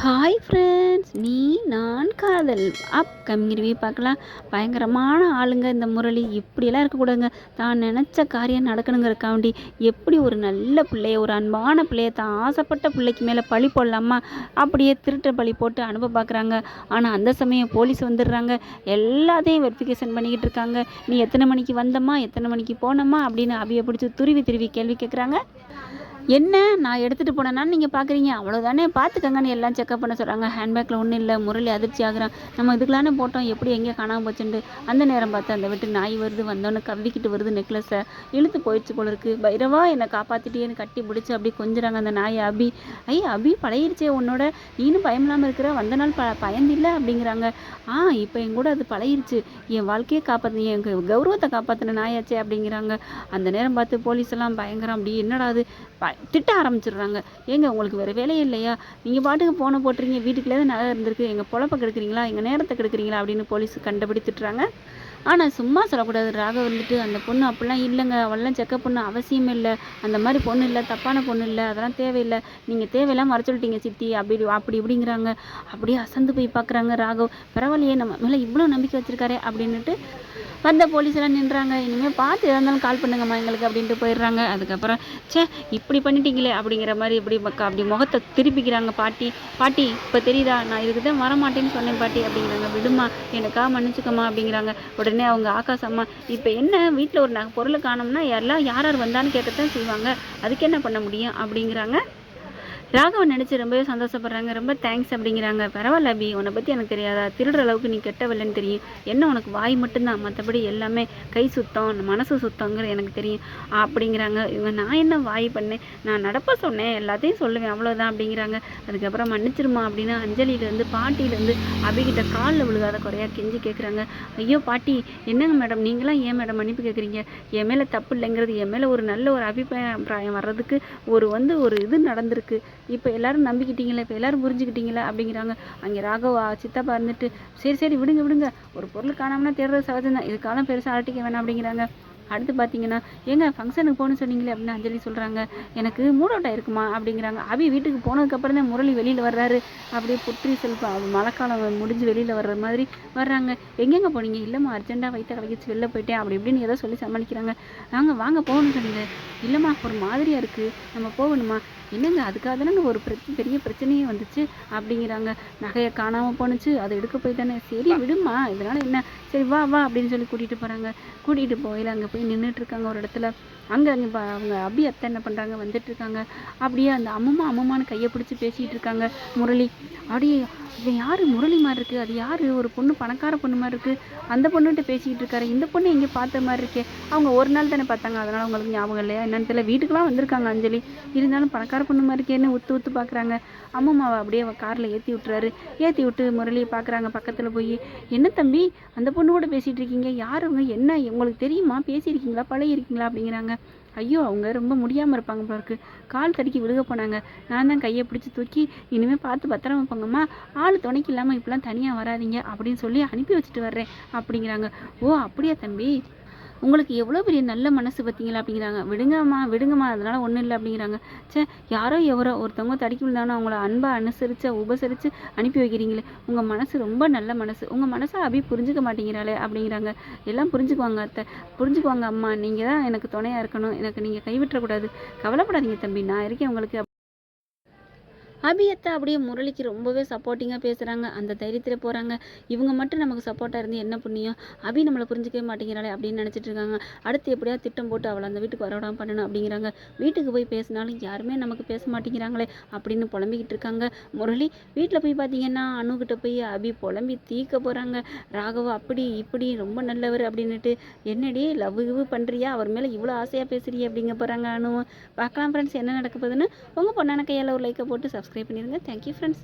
Hi friends, நீ நான் காதல் அப்கமிங் ரிவ்யூ பார்க்கலாம். பயங்கரமான ஆளுங்க இந்த முரளி. இப்படியெல்லாம் இருக்கக்கூடாதுங்க. தான் நினச்ச காரியம் நடக்கணுங்கிறக்காண்டி எப்படி ஒரு நல்ல பிள்ளைய, ஒரு அன்பான பிள்ளைய, தான் ஆசைப்பட்ட பிள்ளைக்கு மேலே பழி போடலாமா அப்படியே திருட்ட பழி போட்டு அனுப்ப பார்க்குறாங்க. ஆனால் அந்த சமயம் போலீஸ் வந்துடுறாங்க. எல்லாத்தையும் வெரிஃபிகேஷன் பண்ணிக்கிட்டு இருக்காங்க. நீ எத்தனை மணிக்கு வந்தம்மா, எத்தனை மணிக்கு போனம்மா அப்படின்னு அவிய பிடிச்சி துருவி துருவி கேள்வி கேட்குறாங்க. என்ன நான் எடுத்துகிட்டு போனேன்னான்னு நீங்கள் பார்க்குறீங்க, அவ்வளோதானே பார்த்துக்கங்கன்னு எல்லாம் செக்அப் பண்ண சொல்கிறாங்க. ஹேண்ட்பேக்கில் ஒன்றும் இல்லை. முரளி அதிர்ச்சி ஆகுறான். நம்ம இதுக்கலானே போட்டோம், எப்படி எங்கேயோ காணாமல் போச்சுண்டு. அந்த நேரம் பார்த்து அந்த வீட்டு நாய் வருது. வந்தோன்னே கவ்விக்கிட்டு வருது நெக்லஸை. இழுத்து போயிடுச்சு போல இருக்குது. பைரவா என்னை காப்பாற்றிட்டேன்னு கட்டி பிடிச்சி அப்படி கொஞ்சிறாங்க அந்த நாயை. அபி, அபி பழகிடுச்சே உன்னோட, நீனும் பயமில்லாமல் இருக்கிற, வந்த நாள் பயந்தில்லை அப்படிங்கிறாங்க. இப்போ என் கூட அது பழகிருச்சு, என் வாழ்க்கையை காப்பாற்று, என் கௌரவத்தை காப்பாற்றின நாயாச்சே அப்படிங்கிறாங்க. அந்த நேரம் பார்த்து போலீஸ் எல்லாம் பயங்கரம். அப்படி என்னடா அது திட்ட ஆரம்பிச்சிடுறாங்க. ஏங்க உங்களுக்கு வேறு வேலையே இல்லையா, நீங்கள் பாட்டுக்கு போன போட்டுறீங்க, வீட்டுக்குள்ளே தான் நல்லா இருந்திருக்கு, எங்கள் பொழப்பை கெடுக்குறீங்களா, எங்கள் நேரத்தை கெடுக்குறீங்களா அப்படின்னு போலீஸ் கண்டபடி திட்டுறாங்க. ஆனால் சும்மா சொல்லக்கூடாது. ராகவ் வந்துட்டு அந்த பொண்ணு அப்படிலாம் இல்லைங்க, அவள்லாம் செக்கப் பொண்ணு அவசியம் இல்லை, அந்த மாதிரி பொண்ணு இல்லை, தப்பான பொண்ணு இல்லை, அதெல்லாம் தேவையில்லை, நீங்கள் தேவையெல்லாம் மறை சொல்லிட்டீங்க சித்தி அப்படி இப்படிங்கிறாங்க. அப்படியே அசந்து போய் பார்க்குறாங்க ராகவ். பரவாயில்லையே, நம்ம மேலே இவ்வளோ நம்பிக்கை வச்சுருக்காரு அப்படின்னுட்டு வந்த போலீஸ் எல்லாம் நின்றாங்க. இனிமேல் பார்த்து இருந்தாலும் கால் பண்ணுங்கம்மா எங்களுக்கு அப்படின்ட்டு போயிடுறாங்க. அதுக்கப்புறம் இப்படி பண்ணிட்டீங்களே அப்படிங்கிற மாதிரி அப்படி முகத்தை திருப்பிக்கிறாங்க. பாட்டி இப்போ தெரியுதா, நான் இதுக்கு தான் வரமாட்டேன்னு சொன்னேன் பாட்டி அப்படிங்கிறாங்க. விடுமா, எனக்கா மன்னிச்சுக்கம்மா அப்படிங்கிறாங்க. உடனே அவங்க ஆகாசம்மா, இப்போ என்ன வீட்டில் ஒரு பொருளை காணோம்னா எல்லாம் யார் வந்தான்னு கேட்கத்தான் செய்வாங்க, அதுக்கு என்ன பண்ண முடியும் அப்படிங்கிறாங்க. ராகவன் நினச்சி ரொம்பவே சந்தோஷப்படுறாங்க. ரொம்ப தேங்க்ஸ் அப்படிங்கிறாங்க. பரவாயில்ல அபி, உன்னை பற்றி எனக்கு தெரியாதா, திருடுற அளவுக்கு நீ கெட்டவில்லைன்னு தெரியும், என்ன உனக்கு வாய் மட்டும்தான், மற்றபடி எல்லாமே கை சுத்தம் மனசு சுத்தங்கிறது எனக்கு தெரியும் அப்படிங்கிறாங்க. இவங்க நான் என்ன வாய் பண்ணேன், நான் நடப்ப சொன்னேன், எல்லாத்தையும் சொல்லுவேன் அவ்வளோதான் அப்படிங்கிறாங்க. அதுக்கப்புறம் மன்னிச்சிருமா அப்படின்னு அஞ்சலியிலேருந்து பாட்டியிலேருந்து அபிகிட்ட காலில் விழுகாத குறையாக கெஞ்சி கேட்குறாங்க. ஐயோ பாட்டி, என்னங்க மேடம் நீங்களாம் ஏன் மேடம் மன்னிப்பு கேட்குறீங்க, என் மேலே தப்பு இல்லைங்கிறது, என் மேலே ஒரு நல்ல ஒரு அபிப்பிராயம் வர்றதுக்கு ஒரு இது நடந்திருக்கு, இப்போ எல்லாரும் நம்பிக்கிட்டீங்களே, இப்போ எல்லாரும் புரிஞ்சுக்கிட்டீங்களே அப்படிங்கிறாங்க. அங்கே ராகவா சித்தப்பா இருந்துட்டு சரி விடுங்க, ஒரு பொருள் காணாமனா தேடுறது சகஜம் தான், இதுக்காலம் பெருசாக அலட்டிக்க வேணாம் அப்படிங்கிறாங்க. அடுத்து பார்த்தீங்கன்னா, ஏங்க ஃபங்க்ஷனுக்கு போகணும்னு சொன்னீங்களே அப்படின்னு அஞ்சலி சொல்கிறாங்க. எனக்கு மூட் அவுட் ஆயிருக்குமா அப்படிங்கிறாங்க. அபி வீட்டுக்கு போனதுக்கப்புறம் தான் முரளி வெளியில் வர்றாரு. அப்படியே புத்திரி செல்பா மழைக்காலம் முடிஞ்சு வெளியில் வர்ற மாதிரி வர்றாங்க. எங்கெங்கே போனீங்க, இல்லைம்மா அர்ஜென்ட்டாக வயிற்ற கலக்கிச்சு வெளில போயிட்டேன் அப்படி இப்படின்னு ஏதோ சொல்லி சமாளிக்கிறாங்க. வாங்க போகணும்னு சொன்னீங்க, இல்லைம்மா ஒரு மாதிரியாக இருக்குது, நம்ம போகணுமா, என்னங்க அதுக்காக தானே ஒரு பெரிய பிரச்சனையே வந்துச்சு அப்படிங்கிறாங்க. நகையை காணாமல் போணுச்சு, அதை எடுக்க போய் தானே, சரி விடுமா இதனால் என்ன, சரி வா அப்படின்னு சொல்லி கூட்டிகிட்டு போகிறாங்க. கூட்டிகிட்டு போயில அங்கே போய் நின்றுட்டுருக்காங்க ஒரு இடத்துல. அங்கே அவங்க அபி அத்தை என்ன பண்ணுறாங்க, வந்துட்டுருக்காங்க. அப்படியே அந்த அம்மான்னு கையை பிடிச்சி பேசிகிட்டு இருக்காங்க முரளி. அப்படியே இது யார் முரளி மாதிரி இருக்குது, அது யார், ஒரு பொண்ணு பணக்கார பொண்ணு மாதிரி இருக்குது, அந்த பொண்ணுகிட்ட பேசிக்கிட்டு இருக்காரு, இந்த பொண்ணு எங்கே பார்த்த மாதிரி இருக்கே, அவங்க ஒரு நாள் தானே பார்த்தாங்க, அதனால் அவங்களுக்கு ஞாபகம் இல்லையா என்னன்னு தெரியல, வீட்டுக்கெலாம் வந்திருக்காங்க அஞ்சலி, இருந்தாலும் பணக்கார பொண்ணு மாதிரி இருக்கேன்னு உத்து பார்க்குறாங்க. அம்மாவை அப்படியே காரில் ஏற்றி விட்டுறாரு. ஏற்றி விட்டு முரளியை பார்க்குறாங்க. பக்கத்தில் போய், என்ன தம்பி அந்த பொண்ணு கூட பேசிகிட்டு இருக்கீங்க, யார் அவங்க, என்ன உங்களுக்கு தெரியுமா, பேசியிருக்கீங்களா, பழகிருக்கீங்களா அப்படிங்கிறாங்க. ஐயோ அவங்க ரொம்ப முடியாமல் இருப்பாங்க போல இருக்குது, கால் தடுக்கி விழுக போனாங்க, நான் தான் கையை பிடிச்சி தூக்கி இனிமேல் பார்த்து பத்திரமா போங்கம்மா, ஆள் துணைக்கு இல்லாமல் இப்படிலாம் தனியாக வராதிங்க அப்படின்னு சொல்லி அனுப்பி வச்சுட்டு வர்றேன் அப்படிங்கிறாங்க. ஓ அப்படியா தம்பி, உங்களுக்கு எவ்வளோ பெரிய நல்ல மனசு பார்த்தீங்களா அப்படிங்கிறாங்க. விடுங்கம்மா அதனால் ஒன்றும் இல்லை அப்படிங்கிறாங்க. யாரோ ஒருத்தவங்க தடுக்கி விழுந்தானோ அவங்கள அன்பாக உபசரித்து அனுப்பி வைக்கிறீங்களே, உங்கள் மனசு ரொம்ப நல்ல மனசு, உங்கள் மனசை அபி புரிஞ்சுக்க மாட்டேங்கிறாளே அப்படிங்கிறாங்க. எல்லாம் புரிஞ்சுக்குவாங்க அத்தை, புரிஞ்சுக்குவாங்க அம்மா, நீங்கள் தான் எனக்கு துணையாக இருக்கணும், எனக்கு நீங்கள் கைவிட்டக்கூடாது, கவலைப்படாதீங்க தம்பி, நான் இருக்கேன் உங்களுக்கு. அபியத்தை அப்படியே முரளிக்கு ரொம்பவே சப்போர்ட்டிங்காக பேசுகிறாங்க. அந்த தைரியத்தில் போகிறாங்க. இவங்க மட்டும் நமக்கு சப்போர்ட்டாக இருந்து என்ன புண்ணியம், அபி நம்மளை புரிஞ்சிக்கவே மாட்டேங்கிறாளே அப்படின்னு நினச்சிட்டு இருக்காங்க. அடுத்து எப்படியாவது திட்டம் போட்டு அவளை அந்த வீட்டுக்கு வரவிடாமல் பண்ணணும் அப்படிங்கிறாங்க. வீட்டுக்கு போய் பேசினாலும் யாருமே நமக்கு பேச மாட்டேங்கிறாங்களே அப்படின்னு புலம்பிக்கிட்டு இருக்காங்க. முரளி வீட்டில் போய் பார்த்தீங்கன்னா அணுகிட்ட போய் அபி புலம்பி தீக்க போகிறாங்க. ராகவா அப்படி இப்படி ரொம்ப நல்லவர் அப்படின்னுட்டு, என்னடி லவ் பண்ணுறியா, அவர் மேலே இவ்வளோ ஆசையாக பேசுறியா அப்படிங்க போகிறாங்க அணுவும். பார்க்கலாம் ஃப்ரெண்ட்ஸ் என்ன நடக்க போகுதுன்னு. உங்கள் பொண்ணான கையால் ஒரு லைக்கை போட்டு சப்ஸ்கிரைப் பண்ணிடுங்க. Thank you friends.